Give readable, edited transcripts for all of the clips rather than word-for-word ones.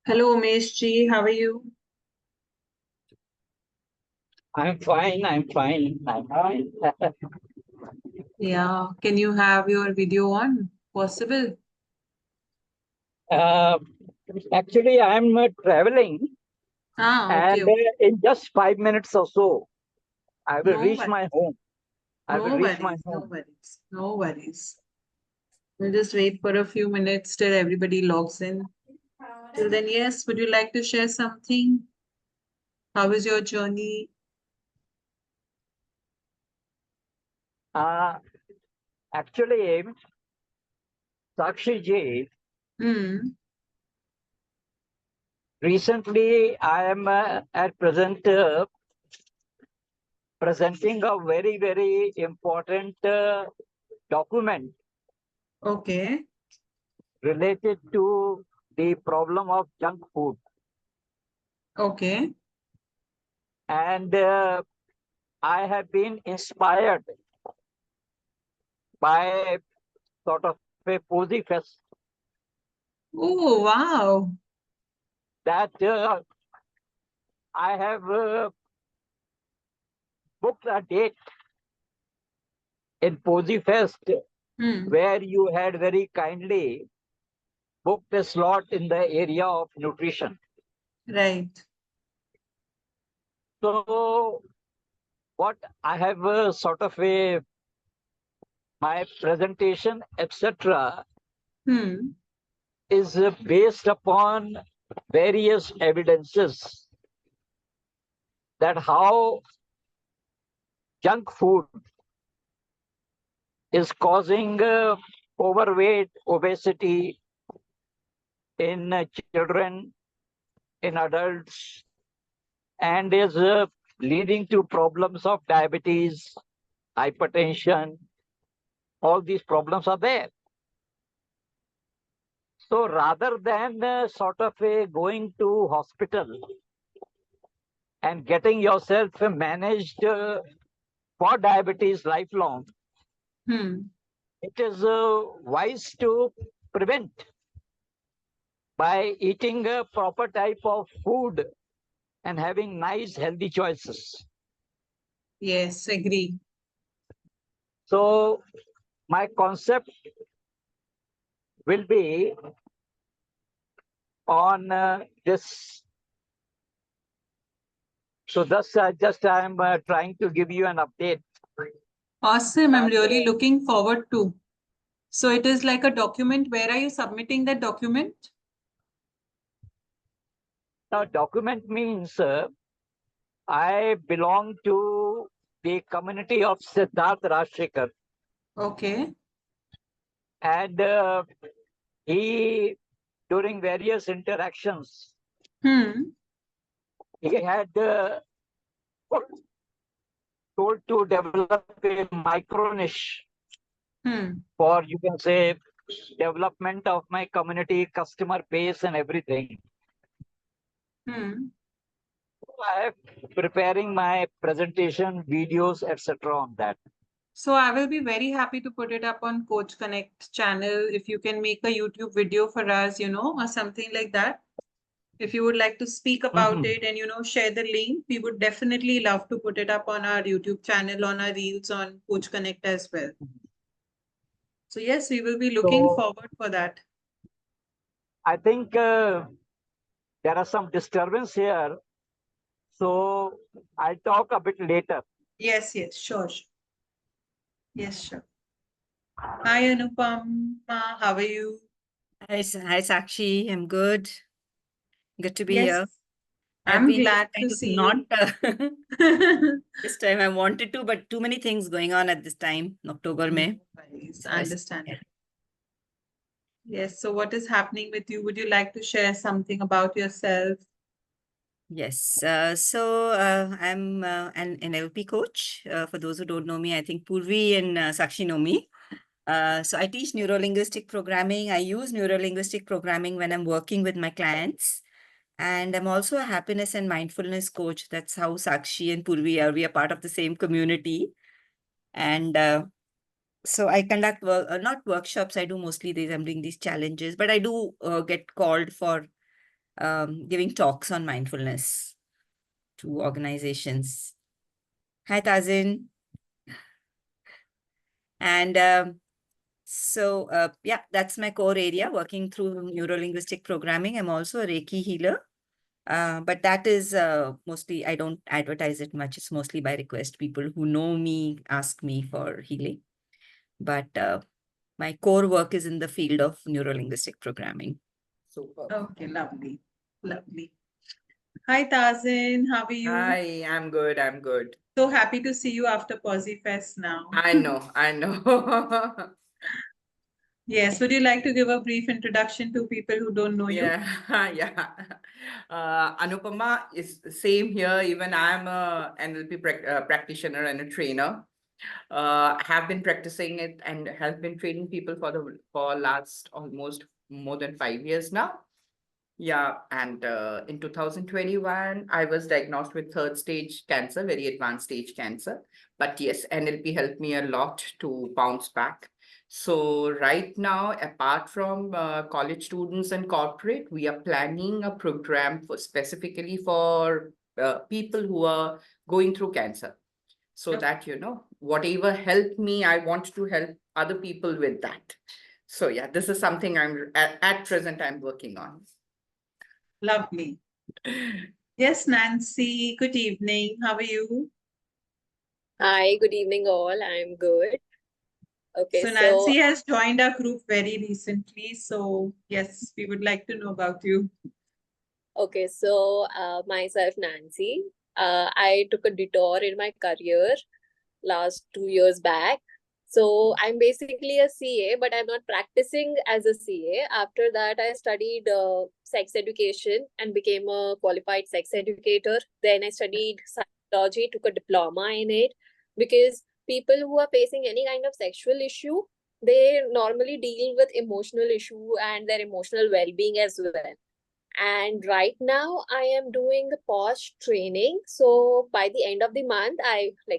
Hello, Umesh ji. How are you? I'm fine. I'm fine. I'm fine. Yeah. Can you have your video on? Possible? uh, Actually, I'm traveling, Okay, and okay. in just 5 minutes or so, I will No reach worries. my home. I will No reach my worries. No home. worries. No worries. We'll just wait for a few minutes till everybody logs in. Till then, yes, would you like to share something? How was your journey? Uh, Actually, Sakshi ji, Hmm. recently I am at present presenting a very, very important document Okay. related to the problem of junk food. Okay. And I have been inspired by sort of a posy fest Oh, wow. that I have booked a date in Posy Fest Hmm. where you had very kindly booked a slot in the area of nutrition. Right. So, what I have sort of a my presentation, etc., Hmm. is based upon various evidences that how junk food is causing overweight, obesity in children, in adults, and is leading to problems of diabetes, hypertension. All these problems are there. So rather than sort of going to hospital and getting yourself managed for diabetes lifelong, Hmm. it is wise to prevent by eating a proper type of food and having nice healthy choices. Yes, agree. So my concept will be on this. So thus, just I'm trying to give you an update Awesome. I'm that really looking forward to. So it is like a document. Where are you submitting that document? document means I belong to the community of Siddharth Rajshekar, Okay. and he, during various interactions, Hmm. he had told to develop a micro niche Hmm. for, you can say, development of my community, customer base, and everything. Hmm. I am preparing my presentation, videos, etc. on that. So I will be very happy to put it up on Coach Connect channel. If you can make a YouTube video for us, or something like that. If you would like to speak about Mhm. it and, share the link, we would definitely love to put it up on our YouTube channel, on our reels on Coach Connect as well. So yes, we will be looking So forward for that. I think there are some disturbance here. So I'll talk a bit later. Yes, yes, sure. Yes, sure. Hi, Anupam. How are you? Hi, Sakshi. I'm good. Good to be Yes, here. I've I'm been glad kind to of see not you. this time. I wanted to, but too many things going on at this time, October, No May. worries. So Understand. Yes. So, what is happening with you? Would you like to share something about yourself? yes. I'm an NLP coach. For those who don't know me, I think Purvi and Sakshi know me. So I teach neurolinguistic programming. I use neurolinguistic programming when I'm working with my clients. And I'm also a happiness and mindfulness coach. That's how Sakshi and Purvi are. We are part of the same community. And so I conduct not workshops. I do mostly these. I'm doing these challenges, but I do get called for giving talks on mindfulness to organizations. Hi, Tazyn. And yeah, that's my core area, working through neuro-linguistic programming. I'm also a Reiki healer. But that is mostly, I don't advertise it much. It's mostly by request. People who know me ask me for healing. But my core work is in the field of neuro-linguistic programming. Super. Okay, lovely. Lovely. Hi, Tazyn. How are you? Hi, I'm good. I'm good. So happy to see you after Posy Fest now. I know. I know. Yes, would you like to give a brief introduction to people who don't know you? Yeah, yeah. Anupama is same here. Even I'm a NLP practitioner and a trainer. Have been practicing it and have been training people for last almost more than 5 years now. Yeah, and in 2021, I was diagnosed with third stage cancer, very advanced stage cancer. But yes, NLP helped me a lot to bounce back. So right now, apart from college students and corporate, we are planning a program for specifically for people who are going through cancer. So Okay. that, whatever helped me, I want to help other people with that. So yeah, this is something at present I'm working on. Lovely. Yes, Nancy, good evening. How are you? Hi, good evening, all. I'm good. Okay, So so Nancy has joined our group very recently. So yes, we would like to know about you. myself, Nancy. I took a detour in my career last 2 years back. So I'm basically a CA, but I'm not practicing as a CA. After that, I studied sex education and became a qualified sex educator. Then I studied psychology, took a diploma in it, because people who are facing any kind of sexual issue, they normally deal with emotional issue and their emotional well-being as well. And right now I am doing the post training. So by the end of the month,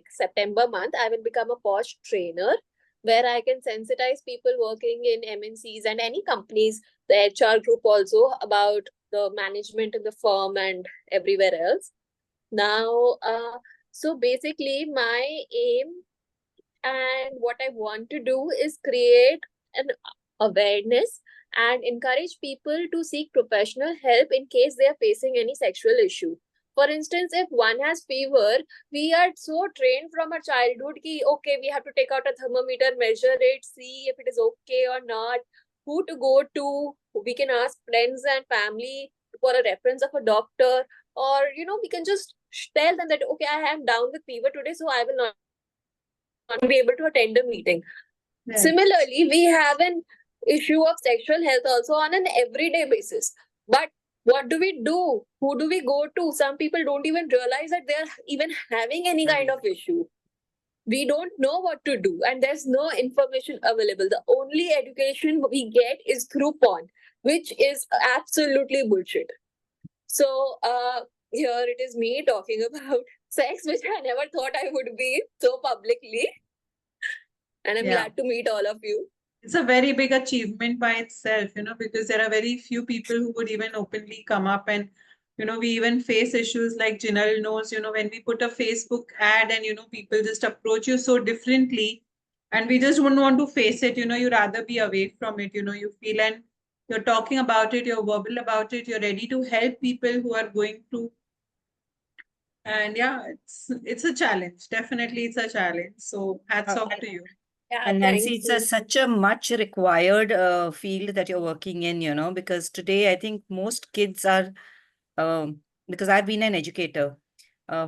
September month, I will become a post trainer, where I can sensitize people working in MNCs and any companies, the HR group also, about the management in the firm and everywhere else. Now, so basically my aim and what I want to do is create an awareness and encourage people to seek professional help in case they are facing any sexual issue. For instance, if one has fever, we are so trained from our childhood ki, okay, we have to take out a thermometer, measure it, see if it is okay or not, who to go to. We can ask friends and family for a reference of a doctor, or, we can just tell them that, okay, I am down with fever today, so I will not be able to attend a meeting. Right. Similarly, we have an issue of sexual health also on an everyday basis. But what do we do? Who do we go to? Some people don't even realize that they're even having any kind of issue. We don't know what to do, and there's no information available. The only education we get is through porn, which is absolutely bullshit. So here it is me talking about sex, which I never thought I would be so publicly. And I'm Yeah. glad to meet all of you. It's a very big achievement by itself, because there are very few people who would even openly come up, and we even face issues like Jinal knows, when we put a Facebook ad and people just approach you so differently, and we just don't want to face it, you rather be away from it, you feel, and you're talking about it, you're verbal about it, you're ready to help people who are going through. And yeah, it's a challenge. Definitely it's a challenge. So hats off to you. Yeah, And thank Nancy, it's you. such a much required field that you're working in, because today I think most kids are, because I've been an educator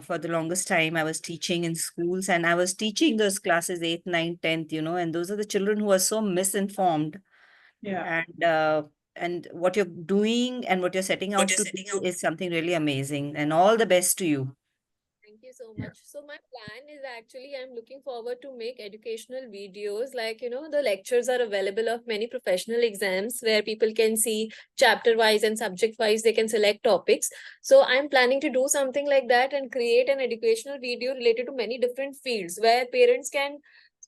for the longest time. I was teaching in schools, and I was teaching those classes 8th, 9th, 10th, and those are the children who are so misinformed. Yeah. And what you're doing and what you're setting out to do is something really amazing, and all the best to you. Thank you so much. So my plan is actually, I'm looking forward to make educational videos. Like, the lectures are available of many professional exams where people can see chapter wise and subject wise, they can select topics. So I'm planning to do something like that and create an educational video related to many different fields where parents can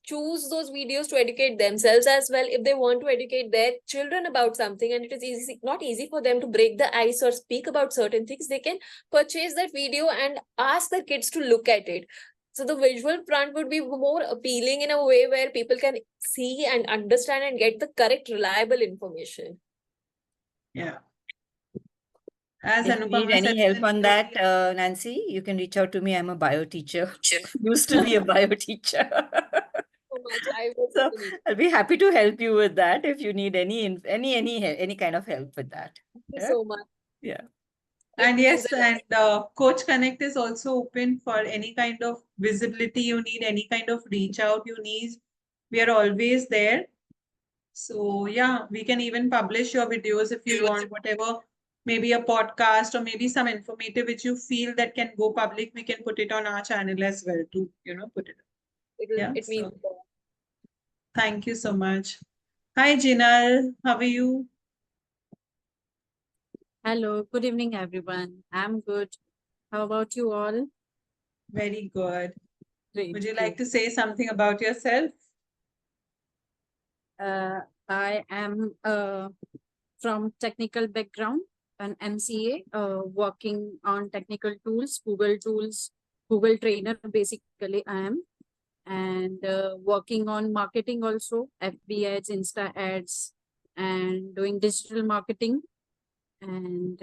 choose those videos to educate themselves as well. If they want to educate their children about something and it is not easy for them to break the ice or speak about certain things, they can purchase that video and ask their kids to look at it. So the visual front would be more appealing in a way where people can see and understand and get the correct, reliable information. Yeah. As If you need Anupama any said, help on that, Nancy, you can reach out to me. I'm a bio teacher. Used to be a bio teacher. So much. I will So definitely. I'll be happy to help you with that if you need any kind of help with that. Thank you Yeah. so much. Yeah. and It yes, means a lot. and Coach Connect is also open for any kind of visibility you need, any kind of reach out you need. We are always there. So yeah, we can even publish your videos if you want, whatever, maybe a podcast or maybe some informative which you feel that can go public, we can put it on our channel as well to, put it. Yeah, It means so a lot. thank you so much. Hi, Jinal, how are you? Hello, good evening, everyone. I'm good. How about you all? Very good. Great. Would you great. like to say something about yourself? I am from technical background, an MCA, working on technical tools, Google trainer, basically I am, and working on marketing also, FB ads, Insta ads, and doing digital marketing. And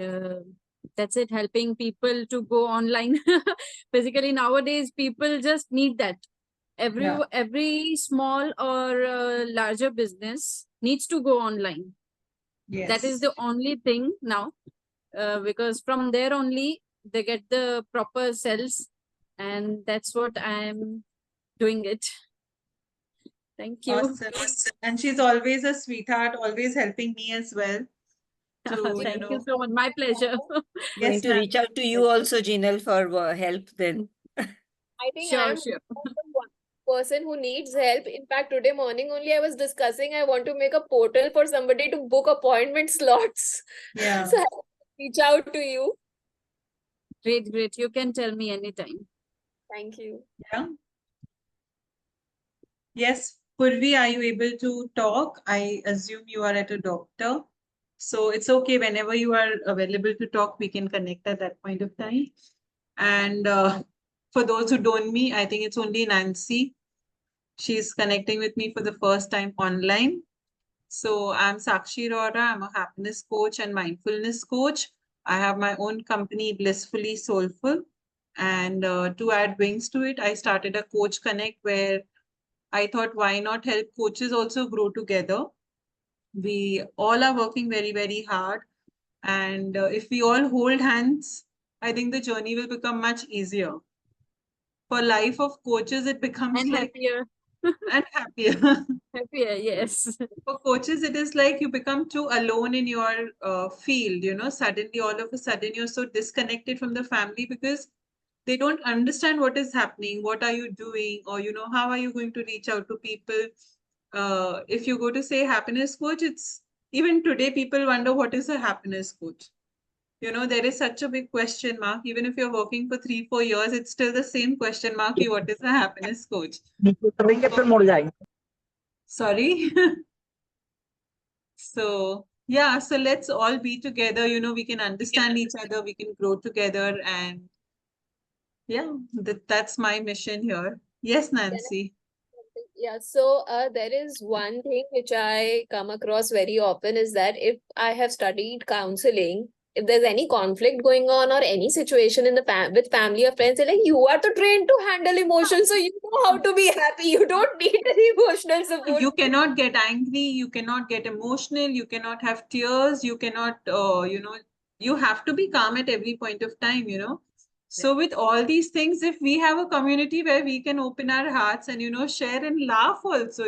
that's it, helping people to go online. Basically, nowadays, people just need that. Yeah. Every small or larger business needs to go online. That is Yes. the only thing now, because from there only they get the proper sales, and that's what I'm doing it. Thank you. Awesome. And she's always a sweetheart, always helping me as well to, Thank you so much. My pleasure. Going yes, to reach out to you also, Jinal, for help then. I think Sure, I'm sure. the one person who needs help. In fact, today morning only I was discussing I want to make a portal for somebody to book appointment slots. Yeah. So I will reach out to you. Great, great. You can tell me anytime. Thank you. Yeah. Yes, Purvi, are you able to talk? I assume you are at a doctor. So it's okay whenever you are available to talk, we can connect at that point of time. And for those who don't know me, I think it's only Nancy. She's connecting with me for the first time online. So I'm Sakshi Rora. I'm a happiness coach and mindfulness coach. I have my own company, Blissfully Soulful. And to add wings to it, I started a Coach Connect where I thought, why not help coaches also grow together? We all are working very, very hard. And if we all hold hands, I think the journey will become much easier. For life of coaches, it becomes And like happier. and happier. Happier, yes. For coaches, it is like you become too alone in your field. Suddenly, all of a sudden, you're so disconnected from the family because they don't understand what is happening, what are you doing, or how are you going to reach out to people. If you go to say happiness coach, it's even today people wonder what is a happiness coach. There is such a big question mark. Even if you're working for 3-4 years, it's still the same question mark. What is a happiness coach? Sorry. So yeah, so let's all be together. We can understand each other, we can grow together, and yeah, that's my mission here. Yes, Nancy. Yeah, so there is one thing which I come across very often is that if I have studied counseling, if there's any conflict going on or any situation in the with family or friends, they're like, you are the trained to handle emotions, so you know how to be happy. You don't need any emotional support. You cannot get angry, you cannot get emotional, you cannot have tears, you cannot, you have to be calm at every point of time. So with all these things, if we have a community where we can open our hearts and, share and laugh also.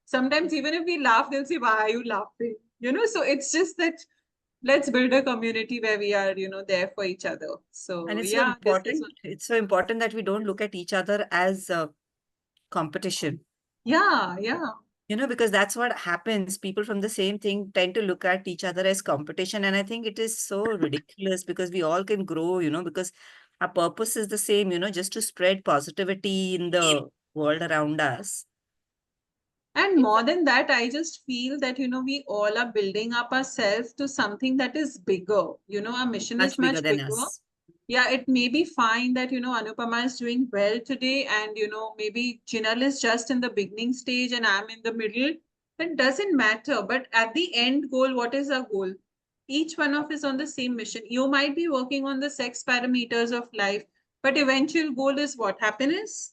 Sometimes even if we laugh, they'll say, why are you laughing? So it's just that let's build a community where we are, there for each other. So And it's so yeah, this is important. It's so important that we don't look at each other as competition. yeah. Because that's what happens. People from the same thing tend to look at each other as competition. And I think it is so ridiculous because we all can grow, because our purpose is the same, just to spread positivity in the world around us. And more than that, I just feel that, we all are building up ourselves to something that is bigger. Our mission is Much bigger much than bigger. us. Yeah, it may be fine that, Anupama is doing well today and, maybe Jinal is just in the beginning stage and I'm in the middle. That doesn't matter. But at the end goal, what is our goal? Each one of us on the same mission. You might be working on the sex parameters of life, but eventual goal is what? Happiness,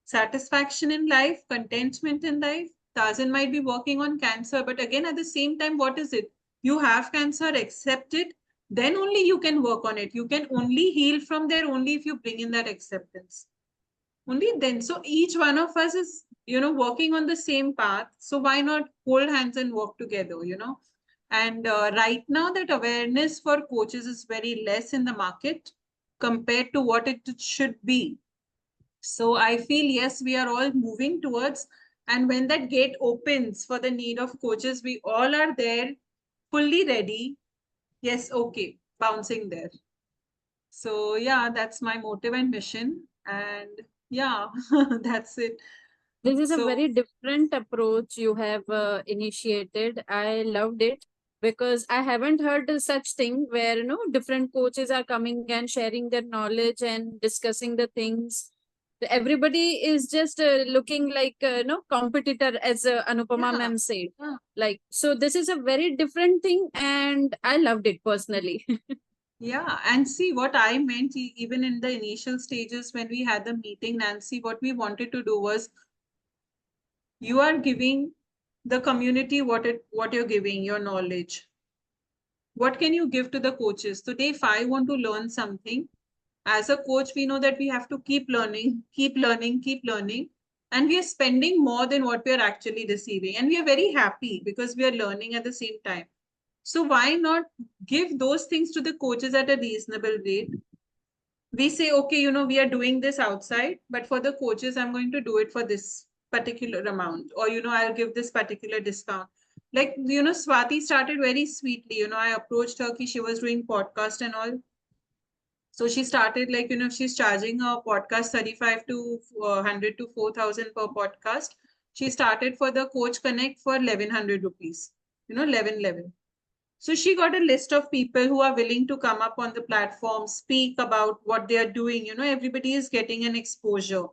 satisfaction in life, contentment in life. Tazyn might be working on cancer, but again, at the same time, what is it? You have cancer, accept it, then only you can work on it. You can only heal from there only if you bring in that acceptance. Only then. So each one of us is, working on the same path. So why not hold hands and work together? And right now, that awareness for coaches is very less in the market compared to what it should be. So I feel, yes, we are all moving towards, and when that gate opens for the need of coaches, we all are there, fully ready. Yes, okay, bouncing there. So yeah, that's my motive and mission. And yeah, that's it. This is a So very different approach you have initiated. I loved it because I haven't heard such thing where different coaches are coming and sharing their knowledge and discussing the things. Everybody is just looking like competitor, as Anupama yeah, ma'am said. yeah. Like, so this is a very different thing, and I loved it personally. Yeah, and see what I meant, even in the initial stages when we had the meeting, Nancy, what we wanted to do was, you are giving the community what you're giving, your knowledge. What can you give to the coaches? Today, if I want to learn something, as a coach, we know that we have to keep learning, keep learning, keep learning. And we are spending more than what we are actually receiving. And we are very happy because we are learning at the same time. So why not give those things to the coaches at a reasonable rate? We say, okay, we are doing this outside, but for the coaches, I'm going to do it for this particular amount, or, I'll give this particular discount. Like, Swati started very sweetly. I approached her, she was doing podcast and all. So she started like, she's charging a podcast 35 to 100 to 4,000 per podcast. She started for the Coach Connect for 1,100 rupees, 1111. So she got a list of people who are willing to come up on the platform, speak about what they are doing. Everybody is getting an exposure.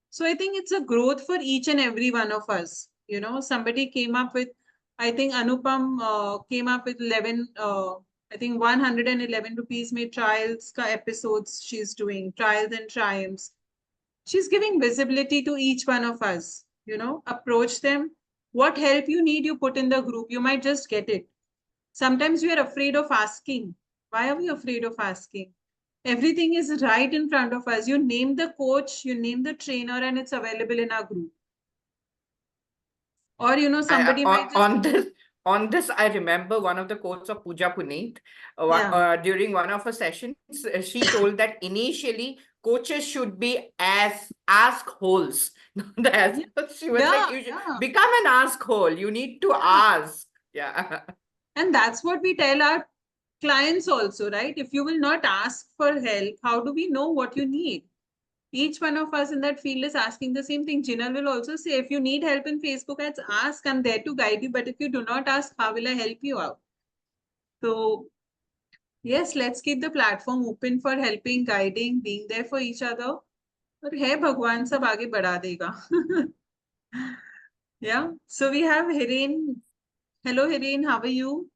So I think it's a growth for each and every one of us. Somebody came up with, I think Anupam came up with 11, I think 111 rupees made trials ka episodes she's doing, trials and triumphs. She's giving visibility to each one of us. Approach them. What help you need, you put in the group. You might just get it. Sometimes we are afraid of asking. Why are we afraid of asking? Everything is right in front of us. You name the coach, you name the trainer, and it's available in our group. Or, somebody might just... on this, I remember one of the quotes of Pooja Puneet. During one of her sessions, she told that initially coaches should be as ask holes. She was like, you should become an ask hole. You need to ask. Yeah. And that's what we tell our clients also, right? If you will not ask for help, how do we know what you need? Each one of us in that field is asking the same thing. Jinal will also say, if you need help in Facebook ads, ask. I'm there to guide you. But if you do not ask, how will I help you out? So yes, let's keep the platform open for helping, guiding, being there for each other. और है भगवान सब आगे बढ़ा देगा. Yeah. So we have Hiren. Hello, Hiren. How are you?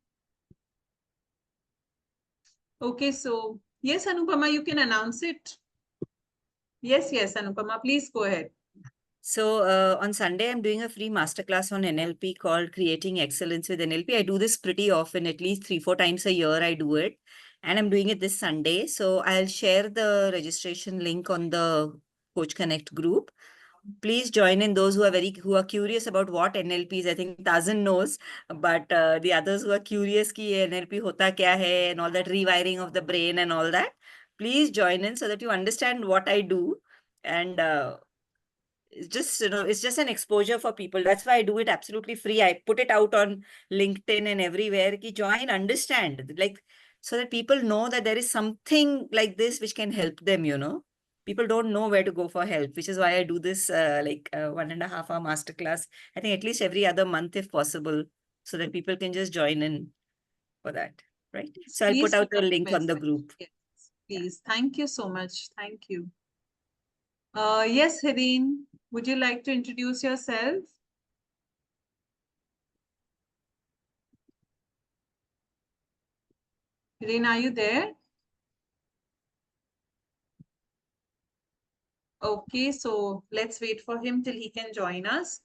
Okay. So yes, Anupama, you can announce it. Yes, Anupama, please go ahead. So on Sunday, I'm doing a free masterclass on NLP called Creating Excellence with NLP. I do this pretty often, at least 3-4 times a year I do it. And I'm doing it this Sunday. So I'll share the registration link on the Coach Connect group. Please join in, those who are curious about what NLP is. I think Tazyn knows, but the others who are curious ki NLP hota kya hai and all that rewiring of the brain and all that, please join in so that you understand what I do. And it's just, it's just an exposure for people. That's why I do it absolutely free. I put it out on LinkedIn and everywhere. Ki join, understand, like, so that people know that there is something like this which can help them, people don't know where to go for help, which is why I do this 1.5 hour masterclass. I think at least every other month if possible, so that people can just join in for that, right? So I'll Please put out put the up link on the message. group. Yes, please. Thank you so much. Thank you. Yes, Hireen, would you like to introduce yourself? Hireen, are you there? Okay, so let's wait for him till he can join us.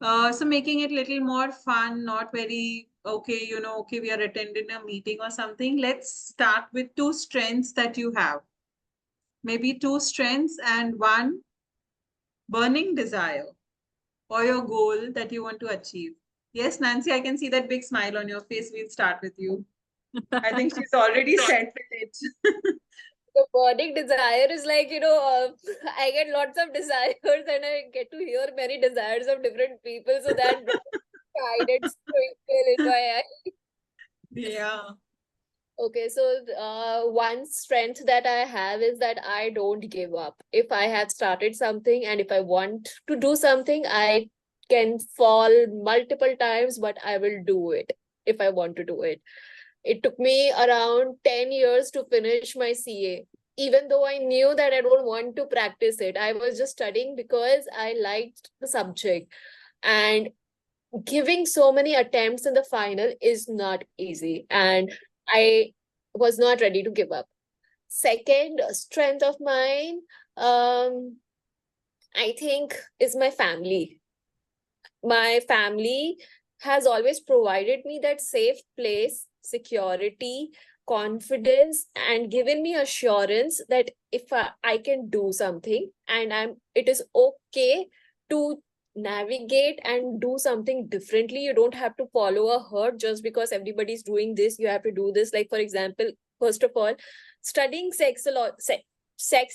So making it little more fun, not very, okay, okay, we are attending a meeting or something. Let's start with 2 strengths that you have. Maybe 2 strengths and 1 burning desire or your goal that you want to achieve. Yes, Nancy, I can see that big smile on your face. We'll start with you. I think she's already set with it. The burning desire is like, I get lots of desires and I get to hear many desires of different people. So that guided twinkle in my eye. Yeah. Okay, so one strength that I have is that I don't give up. If I have started something and if I want to do something, I can fall multiple times, but I will do it if I want to do it. It took me around 10 years to finish my CA. Even though I knew that I don't want to practice it, I was just studying because I liked the subject. And giving so many attempts in the final is not easy. And I was not ready to give up. Second strength of mine, I think, is my family. My family has always provided me that safe place, security, confidence, and given me assurance that if I can do something and it is okay to navigate and do something differently. You don't have to follow a herd just because everybody's doing this. You have to do this. Like, for example, first of all, studying sex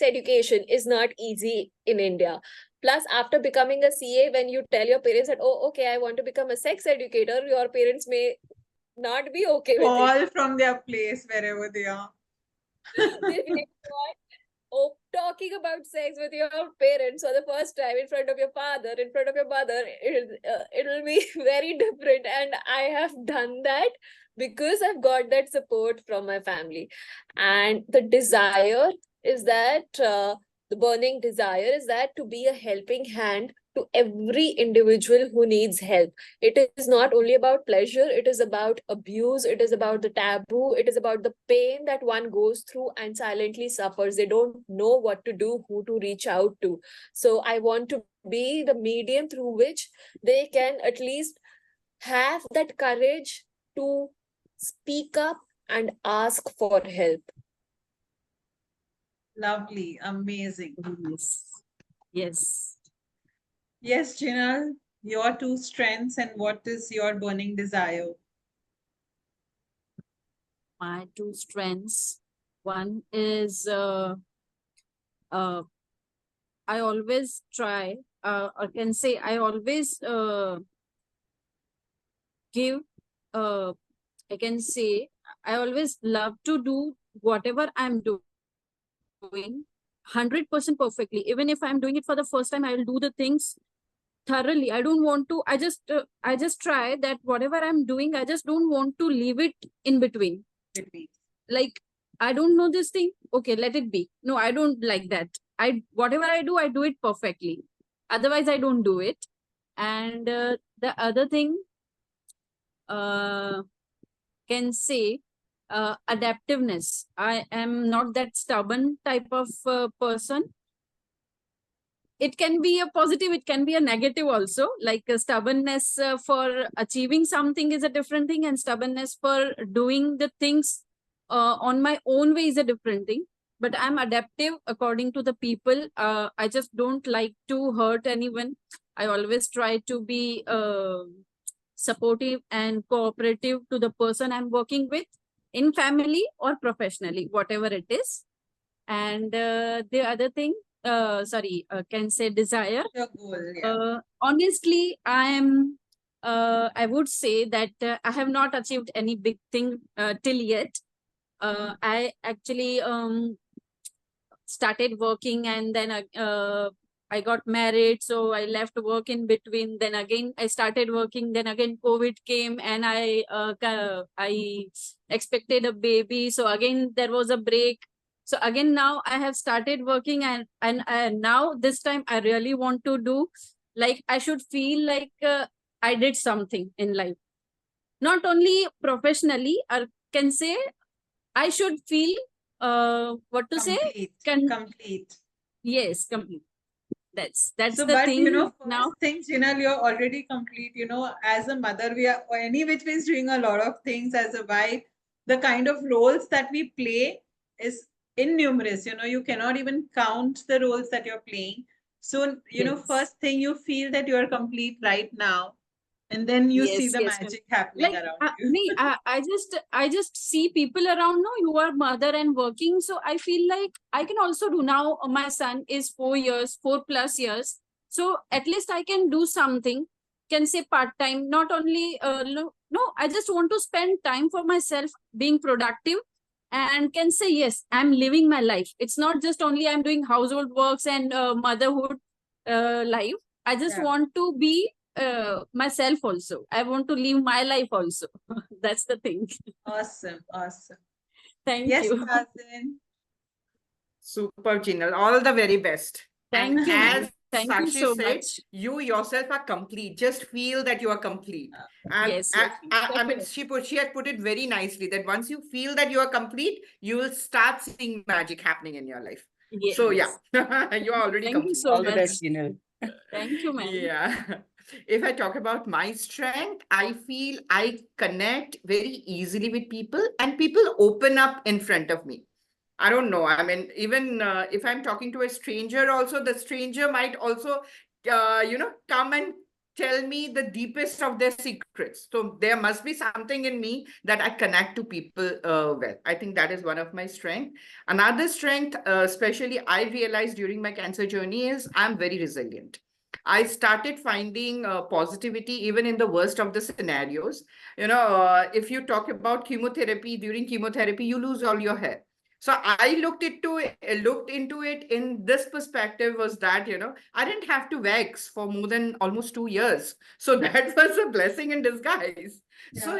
education is not easy in India. Plus, after becoming a CA, when you tell your parents that, oh, okay, I want to become a sex educator, your parents may not be okay with it. All from their place, wherever they are. They may not. Oh, talking about sex with your parents for the first time in front of your father, in front of your mother, it will be very different. And I have done that because I've got that support from my family. And the desire is that, the burning desire is that to be a helping hand to every individual who needs help. It is not only about pleasure, it is about abuse, it is about the taboo, it is about the pain that one goes through and silently suffers. They don't know what to do, who to reach out to. So I want to be the medium through which they can at least have that courage to speak up and ask for help. Lovely, amazing. Yes. Yes. Yes, Jinal, your 2 strengths and what is your burning desire? My 2 strengths. One is I always try, or can say I always give, I can say I always love to do whatever I'm doing 100% perfectly. Even if I'm doing it for the first time, I will do the things thoroughly. I don't want to, I just try that whatever I'm doing, I just don't want to leave it in between. Like, I don't know this thing. Okay, let it be. No, I don't like that. Whatever I do it perfectly. Otherwise, I don't do it. And the other thing, can say, adaptiveness. I am not that stubborn type of person. It can be a positive, it can be a negative also. Like stubbornness for achieving something is a different thing, and stubbornness for doing the things on my own way is a different thing. But I'm adaptive according to the people. I just don't like to hurt anyone. I always try to be supportive and cooperative to the person I'm working with, in family or professionally, whatever it is. And the other thing, can say desire. Your goal, yeah. Honestly, I would say that I have not achieved any big thing till yet. I actually started working, and then I got married, so I left work in between. Then again I started working. Then again COVID came, and I expected a baby. So again there was a break. So again now I have started working, and now this time I really want to do, like I should feel like I did something in life, not only professionally, or can say I should feel what to say, Complete, can complete. yes, complete. That's So, the but thing now. first things, you're already complete. As a mother, we are any which ways doing a lot of things. As a wife, the kind of roles that we play is innumerous. You cannot even count the roles that you're playing. So, Yes. first thing you feel that you're complete right now, and then you see Yes, the yes, magic happening like around you. me, I just see people around, no, you are mother and working, so I feel like I can also do. Now my son is 4 years, 4+ years, so at least I can do something, can say part time, not only no, I just want to spend time for myself, being productive, and can say yes, I'm living my life. It's not just only I'm doing household works and motherhood life. I just Yeah. want to be myself also. I want to live my life also. That's the thing. Awesome, awesome. Thank Yes, you. Tazyn. Super, Jinal. All the very best. Thank And you, ma'am. as Thank you Sakshi so said, much. you yourself are complete. Just feel that you are complete. And Yes, I, yes, I, I mean, definitely. she had put it very nicely that once you feel that you are complete, you will start seeing magic happening in your life. So yeah, Yes. you are already Thank you complete. so All the much. best, Jinal. Thank you, ma'am. Yeah. If I talk about my strength, I feel I connect very easily with people and people open up in front of me. I don't know. I mean, even if I'm talking to a stranger, also the stranger might also, come and tell me the deepest of their secrets. So there must be something in me that I connect to people well. I think that is one of my strength. Another strength, especially I realized during my cancer journey, is I'm very resilient. I started finding positivity even in the worst of the scenarios. If you talk about chemotherapy, during chemotherapy, you lose all your hair. So I looked into it in this perspective was that, I didn't have to wax for more than almost 2 years. So that was a blessing in disguise. So,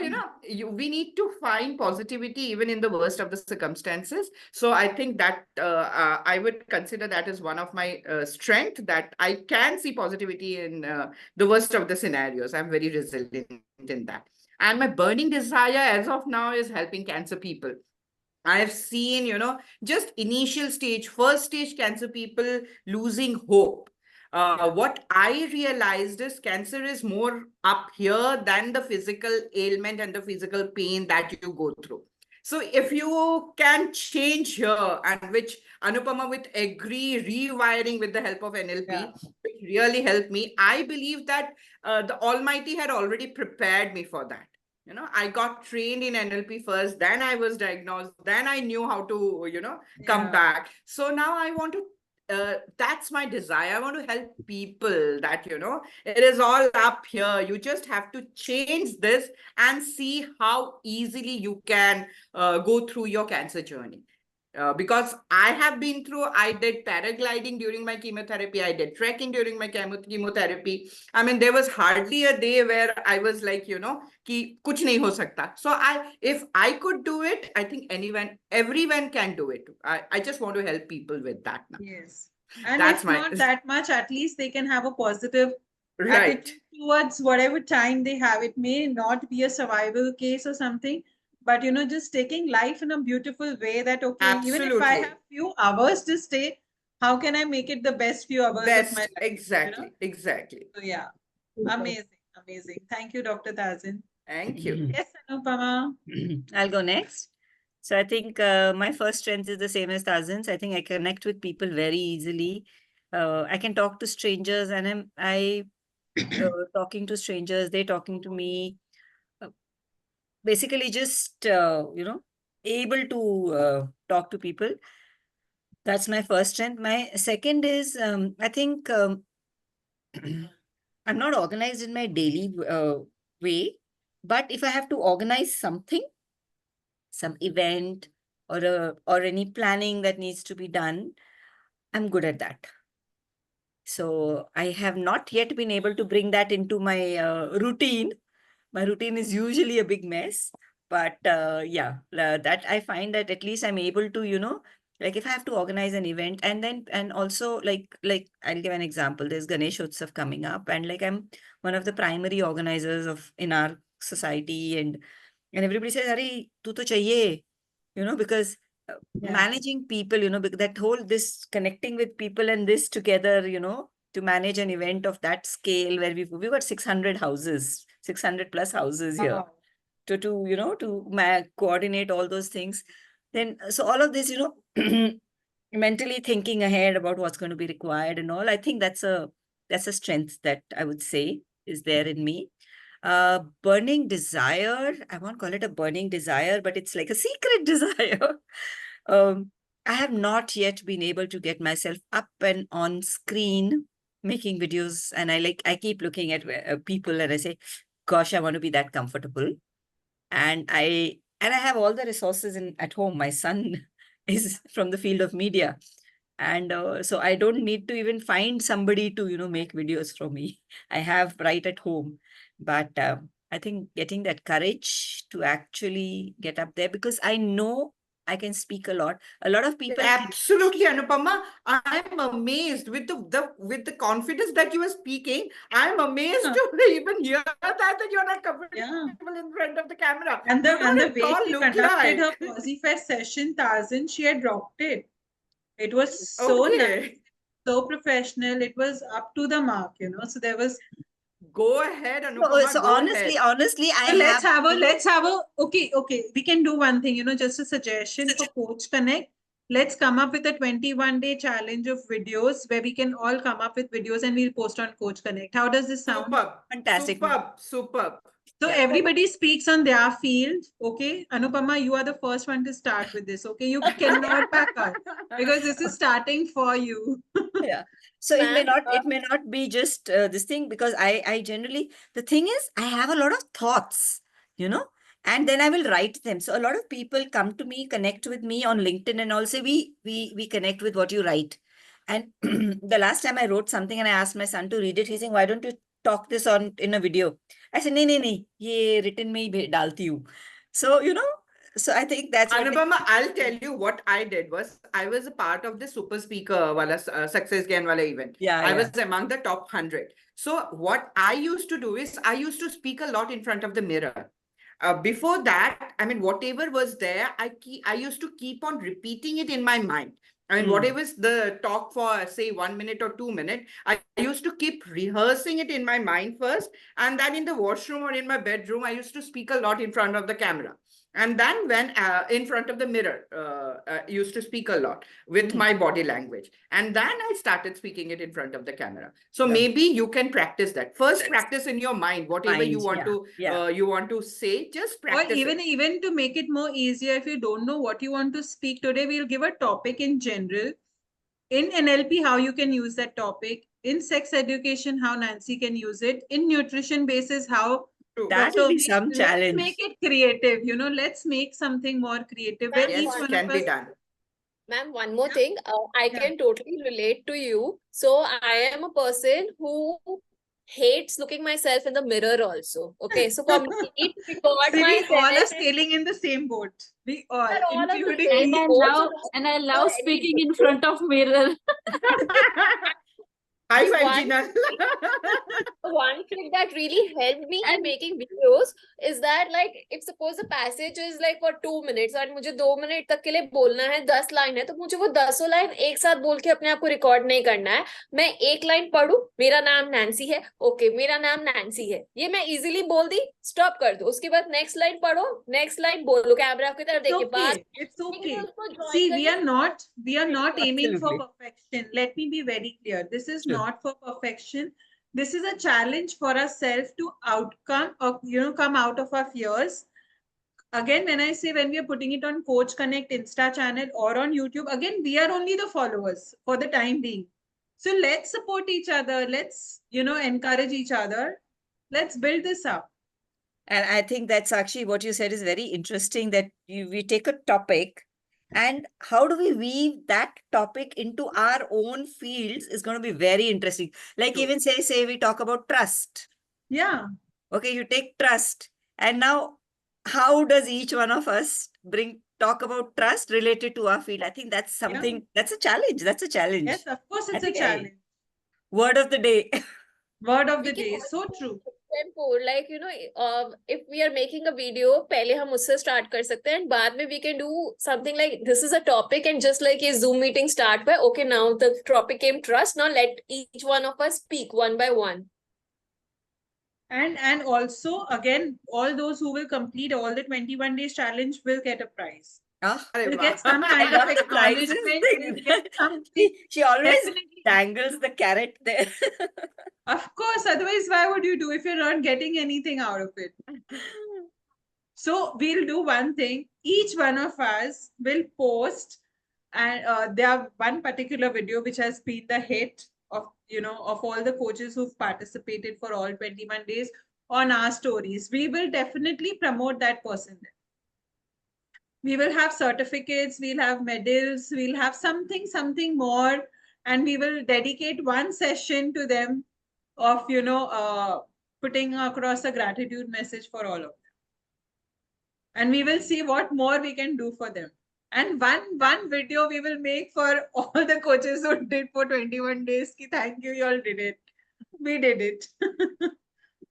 we need to find positivity even in the worst of the circumstances. So I think that I would consider that as one of my strength, that I can see positivity in the worst of the scenarios. I'm very resilient in that. And my burning desire as of now is helping cancer people. I've seen, just initial stage, first stage cancer people losing hope. What I realized is cancer is more up here than the physical ailment and the physical pain that you go through. So if you can change here, and which Anupama would agree, rewiring with the help of NLP, which really helped me, I believe that the Almighty had already prepared me for that. I got trained in NLP first, then I was diagnosed, then I knew how to, come back. So now I want to, that's my desire. I want to help people that, it is all up here. You just have to change this and see how easily you can go through your cancer journey. Because I have been through, I did paragliding during my chemotherapy. I did trekking during my chemotherapy. I mean, there was hardly a day where I was like, ki kuch nahi ho sakta. So if I could do it, I think everyone can do it. I just want to help people with that now. Yes. And That's if my not that much, at least they can have a positive right. attitude towards whatever time they have. It may not be a survival case or something, but just taking life in a beautiful way, that okay, even if I Absolutely. have few hours to stay, how can I make it the best few hours of my Best. life? Exactly. So yeah, amazing, amazing. Thank you, Dr. Tazyn. Thank you. Yes, Anupama. I'll go next. So I think my first strength is the same as Tazyn's. I think I connect with people very easily. I can talk to strangers, and I talking to strangers, they talking to me. Basically, just able to talk to people. That's my first strength. My second is I think I'm not organized in my daily way, but if I have to organize something, some event or any planning that needs to be done, I'm good at that. So I have not yet been able to bring that into my routine. My routine is usually a big mess, but that I find that at least I'm able to, like if I have to organize an event, and also like I'll give an example. There's Ganesh Utsav coming up, and like I'm one of the primary organizers of in our society, and everybody says, "Arey, tu to chahiye," because Yeah. managing people, because that whole this connecting with people and this together, to manage an event of that scale where we've got 600 houses, 600 plus houses here Wow. to coordinate all those things. Then so all of this, mentally thinking ahead about what's going to be required and all, I think that's a strength that I would say is there in me. Burning desire, I won't call it a burning desire, but it's like a secret desire. I have not yet been able to get myself up and on screen making videos, and I keep looking at people and I say, gosh, I want to be that comfortable. And I have all the resources at home. My son is from the field of media, and so I don't need to even find somebody to make videos for me. I have right at home. But I think getting that courage to actually get up there, because I know I can speak a lot. A lot of people Absolutely, Anupama. I'm amazed with the confidence that you are speaking. I'm amazed to even hear that you're not comfortable in front of the camera. And the You know what way it all she look conducted her like. Posifest session, Tazyn, she had rocked it. It was so nice, Okay. so professional. It was up to the mark, So there was. Go ahead, Anupama. so Go honestly, ahead. I So let's have have a okay. We can do one thing, just a suggestion for Coach Connect. Let's come up with a 21-day challenge of videos where we can all come up with videos and we'll post on Coach Connect. How does this sound? Superb. fantastic. Superb. So Yeah. everybody speaks on their field. Okay. Anupama, you are the first one to start with this. Okay. You cannot back out because this is starting for you. Yeah. So it may Ma'am, not be just this thing, because I generally, the thing is, I have a lot of thoughts, and then I will write them. So a lot of people come to me, connect with me on LinkedIn, and all say we connect with what you write. And the last time I wrote something and I asked my son to read it, he's saying, why don't you talk this on in a video? I said, nahi, ye written mein hi dalti hu. So, so I think that's what Anupama, I'll tell you what I did was I was a part of the Super Speaker wala Success Gain wala event. Yeah, I yeah. was among the top 100. So what I used to do is I used to speak a lot in front of the mirror. Before that, I mean, whatever was there, I used to keep on repeating it in my mind. I mean, whatever is the talk for, say, 1 minute or 2 minutes, I used to keep rehearsing it in my mind first. And then in the washroom or in my bedroom, I used to speak a lot in front of the camera. And then when in front of the mirror, used to speak a lot with my body language. And then I started speaking it in front of the camera. So maybe you can practice that. First, practice in your mind, whatever you want you want to say, just practice Or it. even to make it more easier, if you don't know what you want to speak today, we'll give a topic in general. In NLP, how you can use that topic. In sex education, how Nancy can use it. In nutrition basis, how That will be some challenge. Let's make it creative, let's make something more creative where Ma'am, each Yes, one can of be us. done. Ma'am, one more Yeah. thing. I Yeah. can totally relate to you. So I am a person who hates looking myself in the mirror also. Okay, so for me to record See, we all are myself, sailing in the same boat. We all, we're all on the including same me. boat. And I So love any speaking in video- front of mirror. Hi, one Valjina. one trick that really helped me in And making videos is that, like, if suppose the passage is like for 2 minutes और मुझे 2 minute तक के लिए बोलना है, 10 line है, तो मुझे वो 10 लाइन एक साथ बोल के अपने आप को रिकॉर्ड नहीं करना है. मैं एक लाइन पढ़ू, मेरा नाम नैन्सी है, ओके, मेरा नाम नैन्सी है, ये मैं इजीली बोल दी, स्टॉप कर दो, उसके बाद नेक्स्ट लाइन पढ़ो, नेक्स्ट लाइन बोलो, कैमरा की तरफ देखिए, बात It's okay. उसको join See, we करके are not aiming for Absolutely. perfection. Let me be very clear. This is Sure. not for perfection. This is a challenge for ourselves to outcome or come out of our fears. Again, when I say when we are putting it on Coach Connect Insta channel or on YouTube, again, we are only the followers for the time being. So let's support each other. Let's, encourage each other. Let's build this up. And I think that's actually what you said is very interesting, that we take a topic And how do we weave that topic into our own fields is going to be very interesting. Like True. even say we talk about trust. Yeah. Okay, you take trust. And now how does each one of us talk about trust related to our field? I think that's something, that's a challenge. That's a challenge. Yes, of course, I it's a think challenge. word of the day. Word of We the can day. So true. tempo, like if we are making a video, पहले हम उससे start कर सकते हैं, and बाद में we can do something like this is a topic, and just like a Zoom meeting start by okay, now the topic came trust. Now let each one of us speak one by one. And also again, all those who will complete all the 21 days challenge will get a prize. Ah, Will Arey get wah. some I kind love of the prizes acknowledgement. thing. Will get something. She always Definitely. dangles the carrot there. Of course, otherwise, why would you do if you're not getting anything out of it? So we'll do one thing. Each one of us will post, and there one particular video which has been the hit of all the coaches who've participated for all 21 days on our stories. We will definitely promote that person. We will have certificates, we'll have medals, we'll have something more, and we will dedicate one session to them of putting across a gratitude message for all of them. And we will see what more we can do for them. And one video we will make for all the coaches who did for 21 days. Ki thank you all did it. We did it.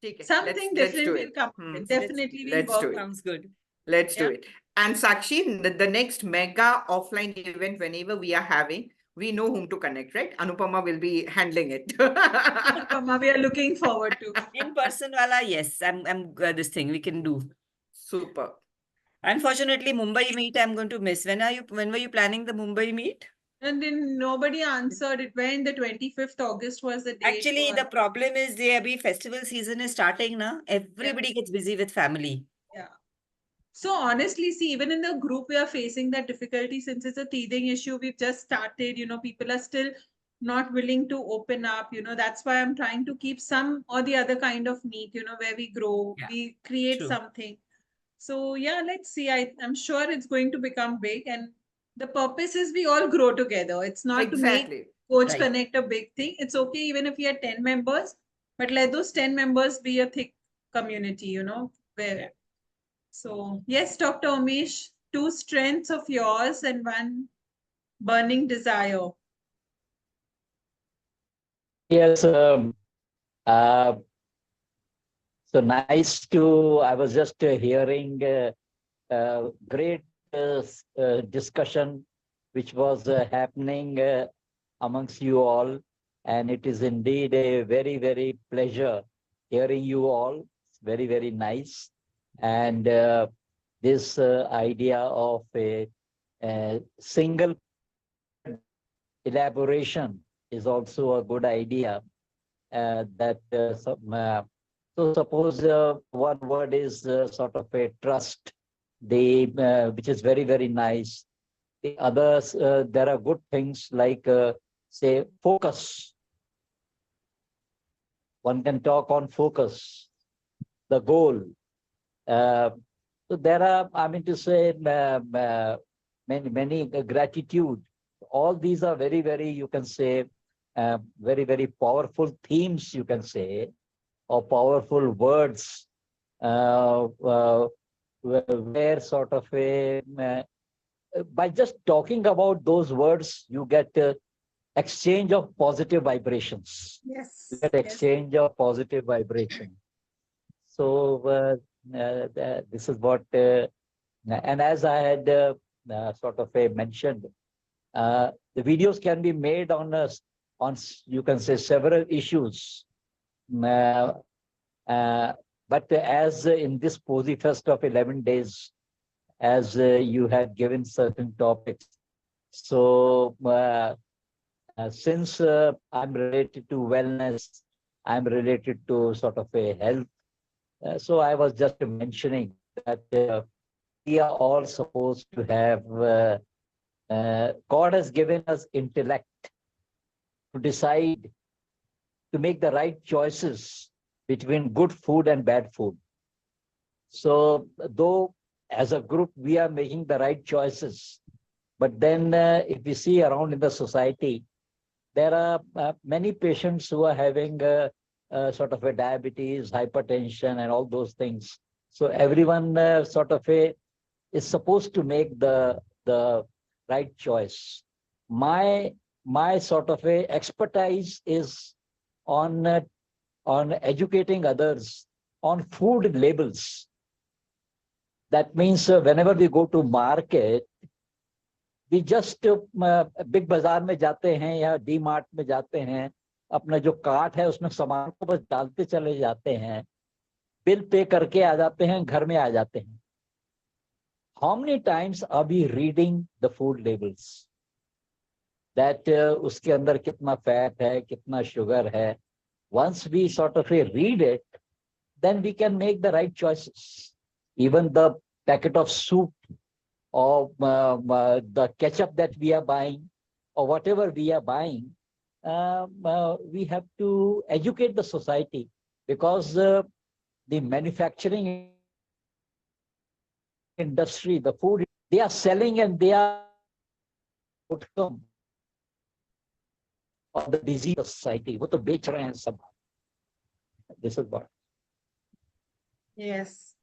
ठीक है, Something let's different do will it. come. Definitely we'll Let's do work it. on. Sounds good. Let's do Yeah. it. And Sakshi, the next mega offline event, whenever we are having, we know whom to connect, right? Anupama will be handling it. Anupama, we are looking forward to. In person wala, yes, I'm this thing we can do. Super. Unfortunately, Mumbai meet I'm going to miss. When were you planning the Mumbai meet? And then nobody answered it. When the 25th August was the date. Actually, the problem is the festival season is starting now. Everybody gets busy with family. Yeah. So honestly, see, even in the group, we are facing that difficulty since it's a teething issue. We've just started, people are still not willing to open up. That's why I'm trying to keep some or the other kind of meet, where we grow, Yeah, we create true. something. So yeah, let's see. I'm sure it's going to become big. And the purpose is we all grow together. It's not to make Exactly. Coach Right. Connect a big thing. It's okay even if we are 10 members, but let those 10 members be a thick community, where. Yeah. So yes, Dr. Umesh, two strengths of yours and one burning desire. Yes. Uh, so nice to. I was just hearing great discussion which was happening amongst you all, and it is indeed a very, very pleasure hearing you all. It's very, very nice. And this idea of a single elaboration is also a good idea. So suppose one word is sort of a trust, which is very, very nice. The others, there are good things like, say, focus. One can talk on focus, the goal. So there are, I mean to say, many gratitude. All these are very, very, you can say, very, very powerful themes, you can say, or powerful words, where sort of by just talking about those words, you get exchange of positive vibrations. Yes. You get exchange of positive vibration. So this is what, and as I had sort of mentioned, the videos can be made on you can say several issues. But as in this Posy Fest of 11 days, as you had given certain topics. So since I'm related to wellness, I'm related to sort of a health. So I was just mentioning that we are all supposed to have, God has given us intellect to decide, to make the right choices between good food and bad food. So though as a group, we are making the right choices, But then if we see around in the society, there are many patients who are having sort of a diabetes, hypertension, and all those things. So everyone sort of is supposed to make the right choice. My sort of a expertise is on educating others on food labels. That means whenever we go to market, we just big बाजार में जाते हैं या D mart में जाते हैं, अपना जो कार्ट है उसमें सामान को बस डालते चले जाते हैं, बिल पे करके आ जाते हैं, घर में आ जाते हैं. How many times are we reading the food labels? That उसके अंदर कितना फैट है, कितना शुगर है. Once we sort of read it, then we can make the right choices. Even the packet of soup or the ketchup that we are buying or whatever we are buying, we have to educate the society, because the manufacturing industry, the food, they are selling and they are outcome of the disease of society. वो तो बेच रहे हैं सब. This is what. Yes.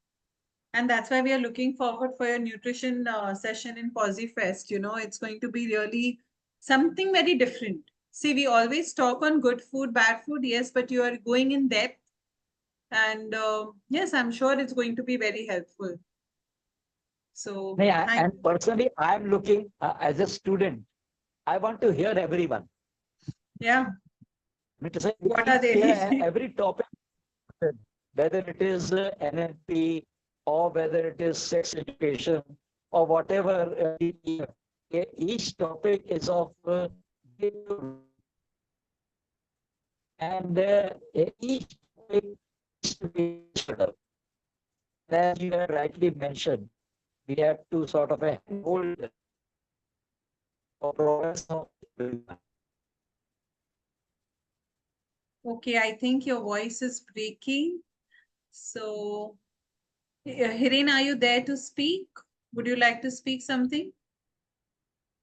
And that's why we are looking forward for your nutrition session in PosiFest. You know, it's going to be really something very different. See, we always talk on good food, bad food, yes, but you are going in depth. And yes, I'm sure it's going to be very helpful. So, And personally, I'm looking as a student, I want to hear everyone. Yeah. What are they? Every topic, whether it is NLP or whether it is sex education or whatever, each topic is of and each topic is to be considered. As you have rightly mentioned, we have to sort of hold or progress of. Okay, I think your voice is breaking. So, Hiren, are you there to speak? Would you like to speak something?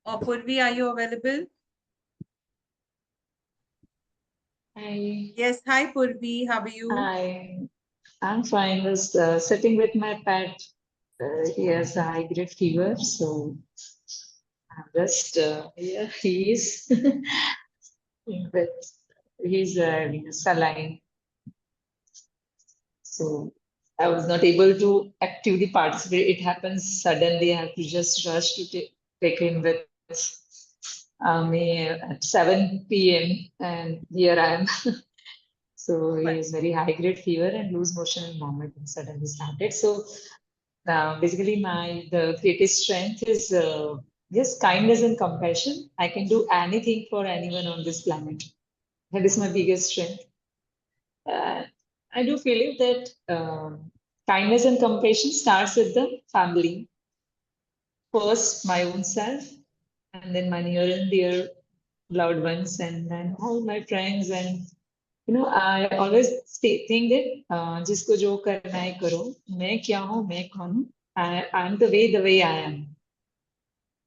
Or Purvi, are you available? Hi. Yes, hi Purvi, how are you? I'm fine. Was sitting with my pet. He has a high grade fever, so I'm just yeah, he is. But he's saline, so I was not able to actively participate. It happens suddenly. I have to just rush to take him with me at 7 p.m. and here I am. So he has very high grade fever and loose motion and vomiting suddenly started. So basically the greatest strength is yes, kindness and compassion. I can do anything for anyone on this planet. That is my biggest strength. I do believe that kindness and compassion starts with the family. First, my own self, and then my near and dear loved ones, and then all my friends. And I always think that जिसको जो करना है करो, मैं क्या हूँ, मैं कौन हूँ. I'm the way I am.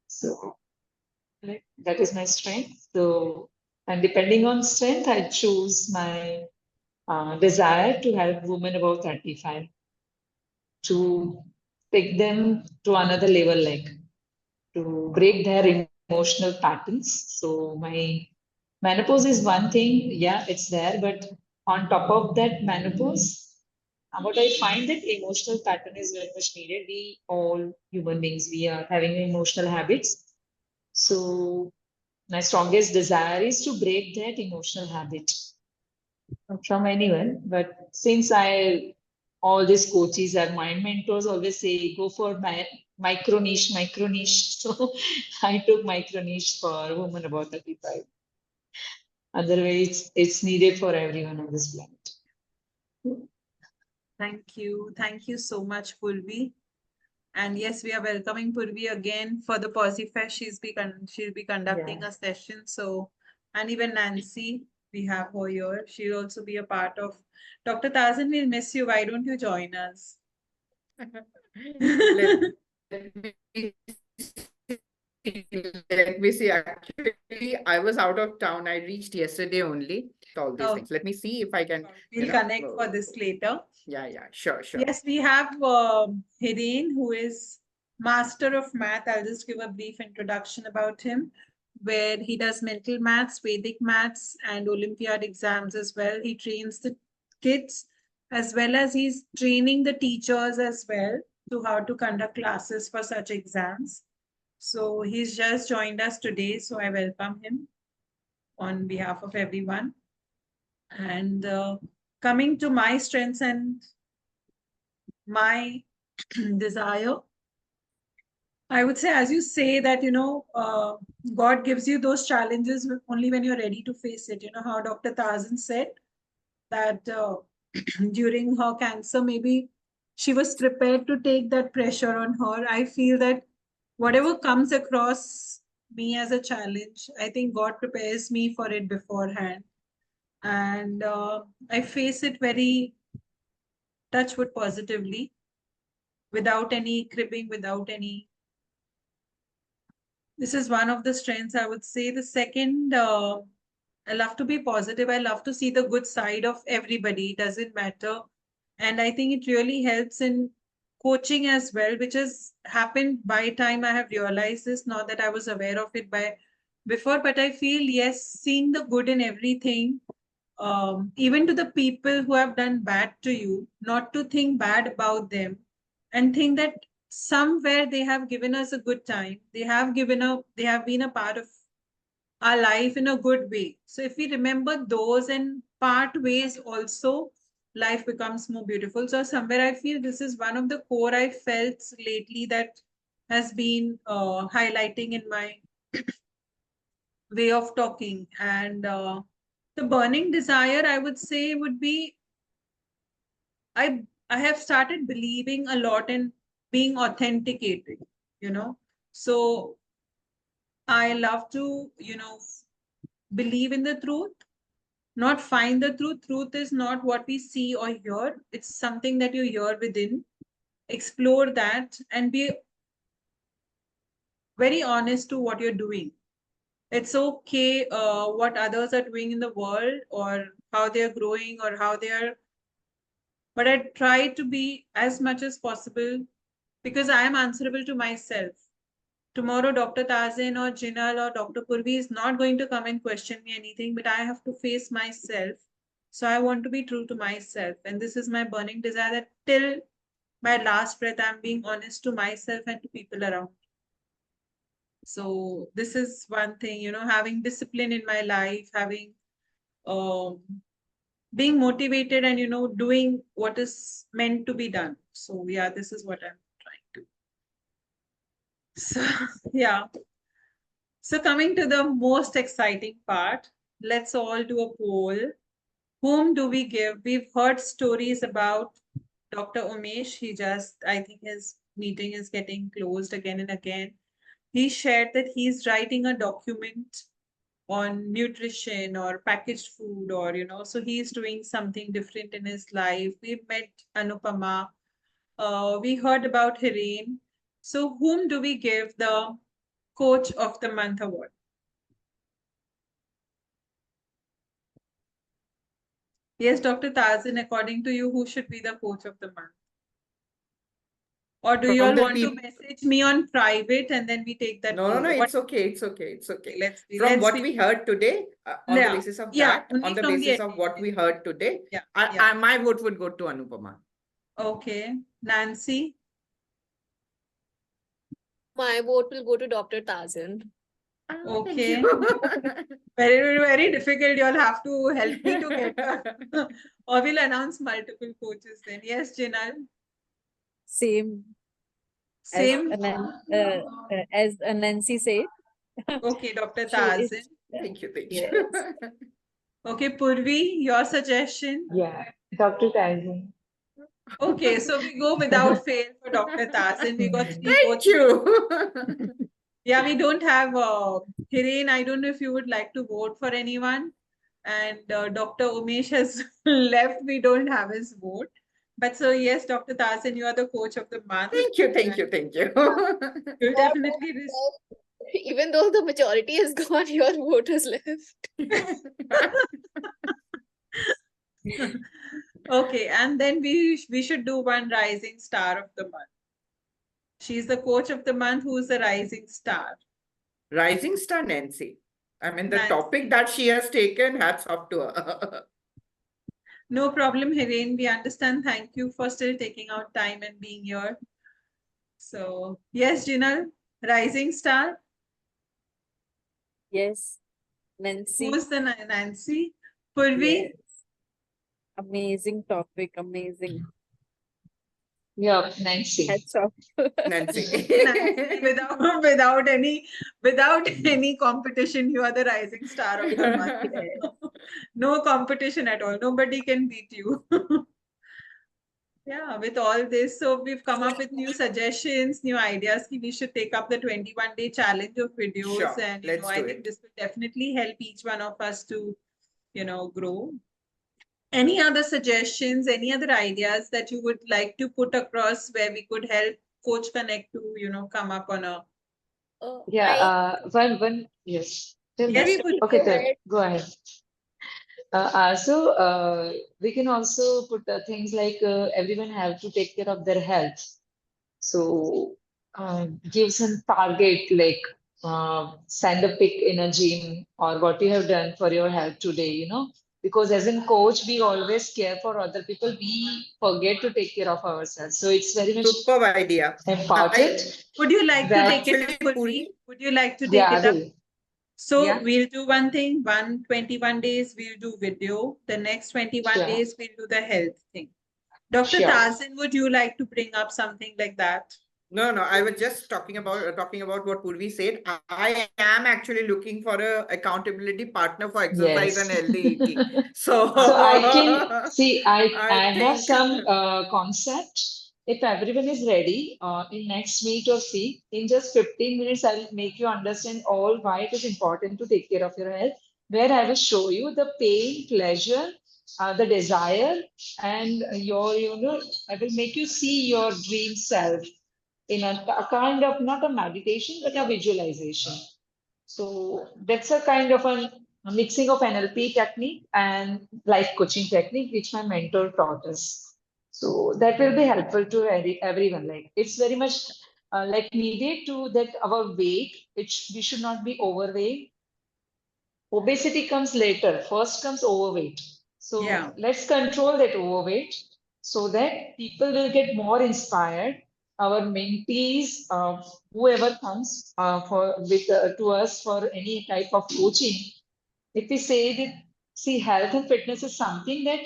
So that is my strength. So, and depending on strength, I choose my desire to help women above 35 to take them to another level, like to break their emotional patterns. So my menopause is one thing, yeah, it's there, but on top of that menopause, what I find that emotional pattern is very much needed. We all human beings, we are having emotional habits. So my strongest desire is to break that emotional habit from anyone. But since all these coaches and mind mentors always say, go for micro niche. So I took micro niche for women about 35. Otherwise, it's needed for everyone on this planet. Thank you. Thank you so much, Purvi. And yes, we are welcoming Purvi again for the PosiFest. She'll be conducting a session. So, and even Nancy, we have her here. She'll also be a part of. Dr. Tazyn, we'll miss you. Why don't you join us? Let me see see, actually, I was out of town. I reached yesterday only. All these Oh. things. Let me see if I can. We'll connect for this later. Yeah, sure. Yes, we have Hiren, who is master of math. I'll just give a brief introduction about him, where he does mental maths, Vedic maths, and Olympiad exams as well. He trains the kids as well as he's training the teachers as well to how to conduct classes for such exams. So he's just joined us today, so I welcome him on behalf of everyone. And coming to my strengths and my desire, I would say, as you say that, God gives you those challenges only when you're ready to face it. You know how Dr. Tazyn said that during her cancer, maybe she was prepared to take that pressure on her. I feel that whatever comes across me as a challenge, I think God prepares me for it beforehand. And I face it very touchwood positively, without any cribbing, without any. This is one of the strengths, I would say. The second, I love to be positive. I love to see the good side of everybody. It doesn't matter. And I think it really helps in coaching as well, which has happened by time I have realized this, not that I was aware of it by before, but I feel, yes, seeing the good in everything, even to the people who have done bad to you, not to think bad about them and think that somewhere they have given us a good time. They have been a part of our life in a good way. So if we remember those and part ways also, life becomes more beautiful. So somewhere I feel this is one of the core I felt lately that has been highlighting in my way of talking. And the burning desire, I would say, would be I have started believing a lot in being authenticated, So I love to, believe in the truth, not find the truth. Truth is not what we see or hear. It's something that you hear within. Explore that and be very honest to what you're doing. It's okay what others are doing in the world or how they're growing or how they are. But I try to be as much as possible because I am answerable to myself. Tomorrow, Dr. Tazyn or Jinal or Dr. Purvi is not going to come and question me anything, but I have to face myself. So I want to be true to myself. And this is my burning desire that till my last breath, I'm being honest to myself and to people around. So this is one thing, having discipline in my life, having being motivated and, doing what is meant to be done. So yeah, this is what I'm trying to. So yeah. So coming to the most exciting part, let's all do a poll. Whom do we give? We've heard stories about Dr. Umesh. I think his meeting is getting closed again and again. He shared that he's writing a document on nutrition or packaged food or, so he's doing something different in his life. We've met Anupama. We heard about Hiren. So whom do we give the Coach of the Month award? Yes, Dr. Tazyn, according to you, who should be the Coach of the Month? Or do you all want to message me on private and then we take that? No, it's okay. Let's From what we heard today, on the basis of that, on the basis of what we heard today, my vote would go to Anupama. Okay. Nancy? My vote will go to Dr. Tazyn. Okay. Very, very difficult. You'll have to help me to get or we'll announce multiple coaches then. Yes, Jinal? Same. Same? As Nancy said. Okay, Dr. Tazyn. Thank you. Yes. Okay, Purvi, your suggestion? Yeah, Dr. Tazyn. Okay, so we go without fail for Dr. Tazyn. We got 3 Thank votes. you. Yeah, we don't have Hiren. I don't know if you would like to vote for anyone. And Dr. Umesh has left. We don't have his vote. But so yes, Dr. Tazyn, you are the Coach of the Month. Thank you. You'll definitely Even though the majority is gone, your vote is left. Okay, and then we should do one rising star of the month. She's the coach of the month. Who's the rising star? Rising star Nancy. I mean, the Nancy. topic that she has taken, hats off to her. No problem, Hiren. We understand. Thank you for still taking out time and being here. So, yes, Jinal, rising star. Yes, Nancy. Who's the Nancy? Purvi? Yes. Amazing topic, amazing. Yeah, Nancy. Hats off. Nancy. Nancy, without any competition, you are the rising star of the month. No competition at all. Nobody can beat you. Yeah, with all this, so we've come up with new suggestions, new ideas. We should take up the 21-day challenge of videos, Sure, and let's I do think it. this will definitely help each one of us to, grow. Any other suggestions, any other ideas that you would like to put across where we could help Coach Connect to, come up on a Yeah, yes. Tell yes, me. Purvi, Purvi. Okay, go ahead. go ahead. So we can also put things like everyone have to take care of their health. So give some target like send a pic in a gym or what you have done for your health today. Because as a coach, we always care for other people. We forget to take care of ourselves. So it's very much Superb idea. important Would you like to that, take it up, Actually, Purvi? Puri, Would you like to take yeah, it up? Adil, So yeah. we'll do one thing, 21 days, we'll do video. The next 21 Sure. days, we'll do the health thing. Dr. Sure. Tazyn, would you like to bring up something like that? no, I was just talking about what Purvi said. I am actually looking for a accountability partner for exercise and Yes. healthy eating. So, So I can see, I I have think some concept. If everyone is ready, in next meet or see, in just 15 minutes, I will make you understand all why it is important to take care of your health, where I will show you the pain, pleasure, the desire, and I will make you see your dream self in a kind of, not a meditation, but a visualization. So that's a kind of a mixing of NLP technique and life coaching technique, which my mentor taught us. So that will be helpful to everyone. Like it's very much like needed to that our weight, we should not be overweight. Obesity comes later. First comes overweight. So Yeah. let's control that overweight so that people will get more inspired. Our mentees, whoever comes to us for any type of coaching, if we say that, see, health and fitness is something that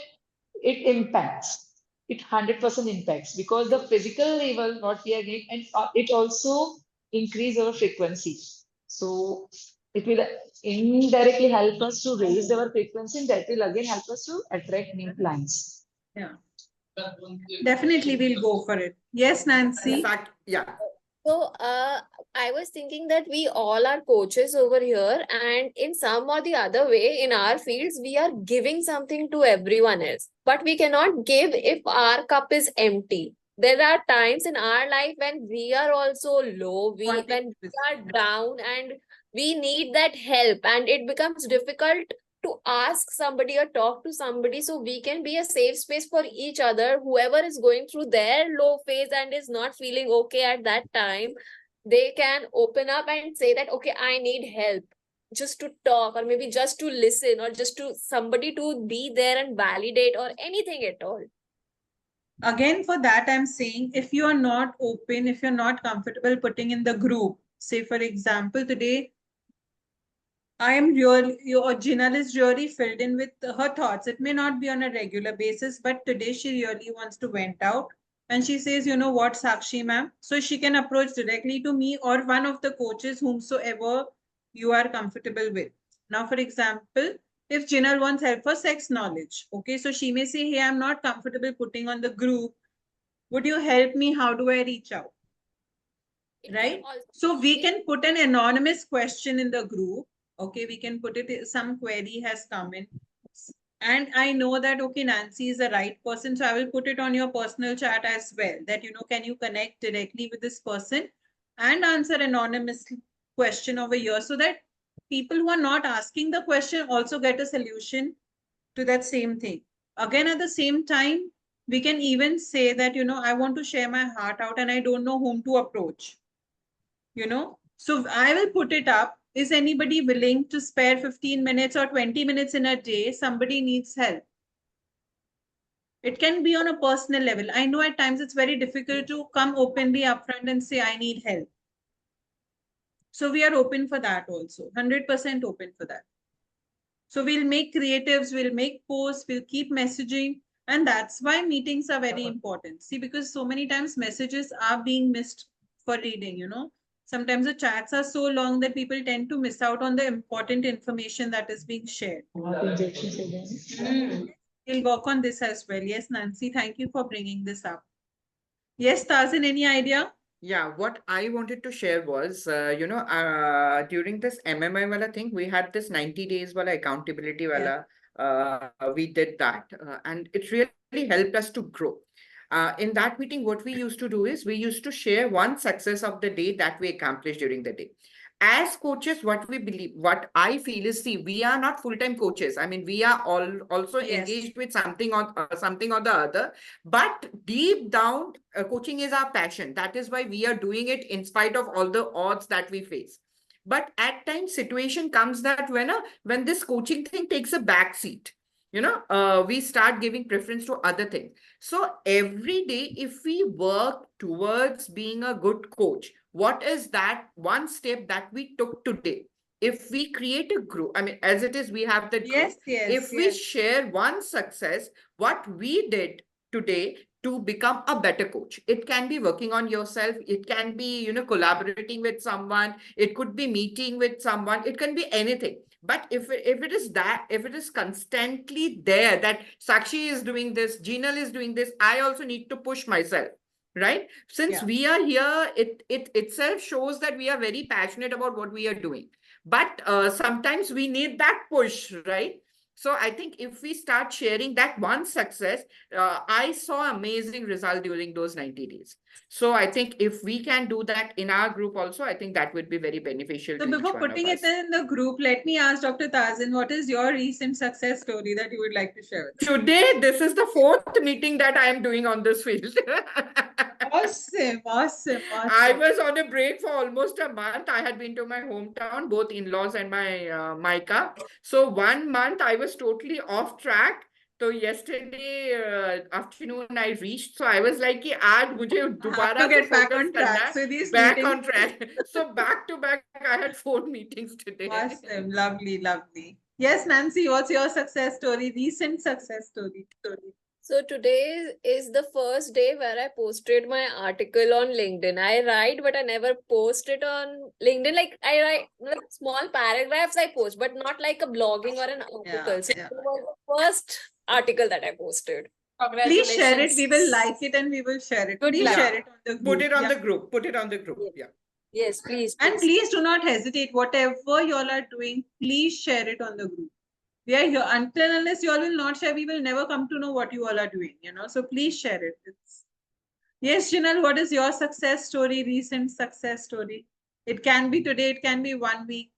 it impacts. It 100% impacts because the physical level what we are getting, and it also increase our frequency. So it will indirectly help us to raise our frequency, and that will again help us to attract new clients. Yeah. Definitely we'll go for it. Yes, in Nancy. fact, yeah. So, I was thinking that we all are coaches over here, and in some or the other way, in our fields, we are giving something to everyone else. But we cannot give if our cup is empty. There are times in our life when we are also low, when we are down, and we need that help, and it becomes difficult to ask somebody or talk to somebody, so we can be a safe space for each other. Whoever is going through their low phase and is not feeling okay at that time, they can open up and say that, okay, I need help, just to talk, or maybe just to listen, or just to somebody to be there and validate, or anything at all. Again, for that, I'm saying if you are not open, if you're not comfortable putting in the group, say for example, today I am really, your Jinal is really filled in with her thoughts. It may not be on a regular basis, but today she really wants to vent out. And she says, you know what, Sakshi ma'am? So she can approach directly to me or one of the coaches, whomsoever you are comfortable with. Now, for example, if Jinal wants help for sex knowledge, okay, so she may say, hey, I'm not comfortable putting on the group. Would you help me? How do I reach out? Right? So we can put an anonymous question in the group. Okay, we can put it, some query has come in. And I know that, okay, Nancy is the right person. So I will put it on your personal chat as well. That, can you connect directly with this person and answer anonymously question over here so that people who are not asking the question also get a solution to that same thing. Again, at the same time, we can even say that, I want to share my heart out and I don't know whom to approach. So I will put it up. Is anybody willing to spare 15 minutes or 20 minutes in a day? Somebody needs help. It can be on a personal level. I know at times it's very difficult to come openly upfront and say, I need help. So we are open for that also, 100% open for that. So we'll make creatives, we'll make posts, we'll keep messaging. And that's why meetings are very important. See, because so many times messages are being missed for reading, Sometimes the chats are so long that people tend to miss out on the important information that is being shared. We'll work on this as well. Yes, Nancy, thank you for bringing this up. Yes, Tazyn, any idea? Yeah, what I wanted to share was, during this MMI wala thing, we had this 90 days wala accountability wala. We did that, and it really helped us to grow. In that meeting, what we used to do is we used to share one success of the day that we accomplished during the day. As coaches, what we believe, what I feel is, see, we are not full-time coaches. I mean, we are also engaged with something or the other. But deep down, coaching is our passion. That is why we are doing it in spite of all the odds that we face. But at times, situation comes that when this coaching thing takes a back seat, we start giving preference to other things. So every day, if we work towards being a good coach, what is that one step that we took today? If we create a group, I mean, as it is, we have the group. Yes, yes. If we share one success, what we did today to become a better coach. It can be working on yourself. It can be, collaborating with someone. It could be meeting with someone. It can be anything. But if it is constantly there, that Sakshi is doing this, Jinal is doing this, I also need to push myself. Right? Since we are here, it itself shows that we are very passionate about what we are doing. But sometimes we need that push, right? So I think if we start sharing that one success, I saw amazing result during those 90 days. So I think if we can do that in our group also, I think that would be very beneficial So to each before one of putting it us. in the group, let me ask Dr. Tazyn, what is your recent success story that you would like to share with us? Today, this is the 4th meeting that I am doing on this field. Awesome. I was on a break for almost a month. I had been to my hometown, both in-laws and my Micah. So 1 month I was totally off track. So yesterday afternoon I reached. So I was like, कि आज मुझे दोबारा get से back focus on track. करना है. So these Back meetings. on track. So back to back, I had 4 meetings today. Awesome. Lovely. Yes, Nancy, what's your success story? Recent success story. So today is the first day where I posted my article on LinkedIn. I write, but I never post it on LinkedIn. Like I write like small paragraphs I post, but not like a blogging or an article. So it was the first article that I posted. Please share it. We will like it and we will share it. Good Please luck. share it on the group. Put it on the group. Put it on the group. Yeah. Yes, please. And please do not hesitate. Whatever you all are doing, please share it on the group. We are here until unless you all will not share, we will never come to know what you all are doing, So please share it. Yes, Jinal, what is your success story, recent success story? It can be today, it can be 1 week.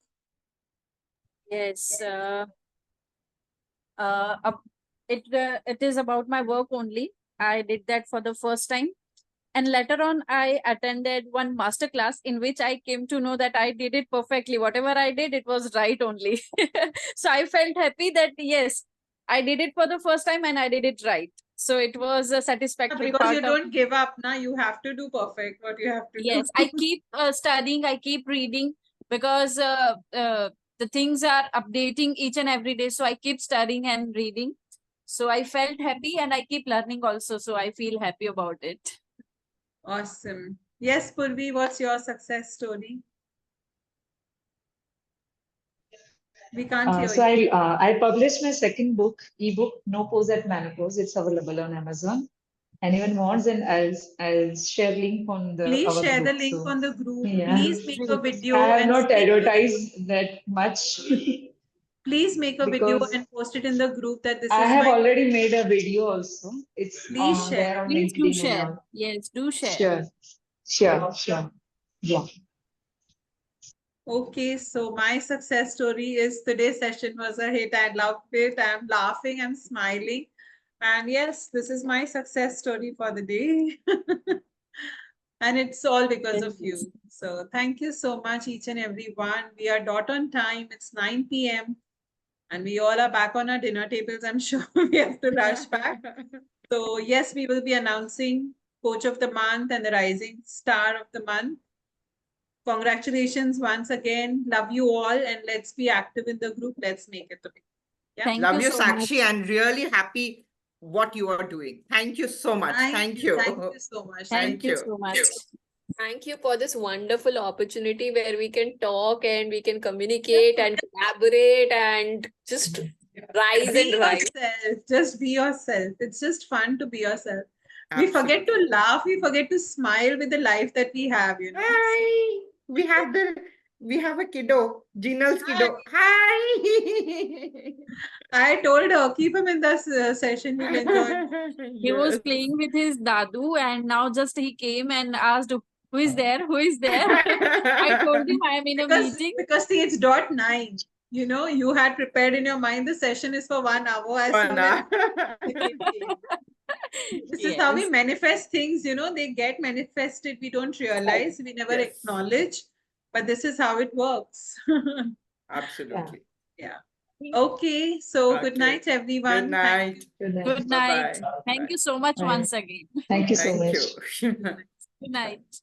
Yes. It is about my work only. I did that for the first time. And later on, I attended one masterclass in which I came to know that I did it perfectly. Whatever I did, it was right only. So I felt happy that, yes, I did it for the first time and I did it right. So it was a satisfactory Because part you don't give up, now you have to do perfect what you have to do. Yes, I keep studying, I keep reading because the things are updating each and every day. So I keep studying and reading. So I felt happy and I keep learning also. So I feel happy about it. Awesome. Yes, Purvi, what's your success story? We can't hear So you. I published my second book, ebook, No Pose at Menopause. It's available on Amazon. Anyone wants, and I'll share link on the Please our share group. the link on the group. Yeah. Please make a video. I have and not speak with- advertised that much. Please make a video Because and post it in the group that this I is have my. already made a video also. It's Please share. there on Please do LinkedIn and share. all. Yes, do share. Sure. Yeah. Okay, so my success story is today's session was a hit. I loved it. I'm laughing, I'm smiling. And yes, this is my success story for the day. And it's all because of you. So thank you so much, each and every one. We are dot on time. It's 9 p.m. and we all are back on our dinner tables. I'm sure we have to rush back. So yes, we will be announcing Coach of the Month and the Rising Star of the Month. Congratulations once again. Love you all, and let's be active in the group. Let's make it a big. Yeah. Thank Love you you, so Sakshi, much. and really happy what you are doing. Thank you so much. Thank you. Thank you so much. Thank you you. so much. Thank you for this wonderful opportunity where we can talk and we can communicate and collaborate and just rise Be and rise. yourself. Just be yourself. It's just fun to be yourself. We forget to laugh. We forget to smile with the life that we have, you know. Hi. We have a kiddo, Jinal's kiddo. Hi. I told her, keep him in this session. He'll enjoy. He was Yes. playing with his dadu, and now just he came and asked, "Who is there? Who is there?" I told him I am in a meeting. Because see, it's dot 9. You know, you had prepared in your mind the session is for 1 hour. As soon as the kid came. This is how we Yes. manifest things, you know, they get manifested. We don't realize, we never Yes. acknowledge, but this is how it works. Absolutely. Yeah. Okay. So good Okay. night, everyone. Good Thank night. Good night. Good night. Bye-bye. Thank you so much Bye. once again. Thank you so Thank much. you. Good night.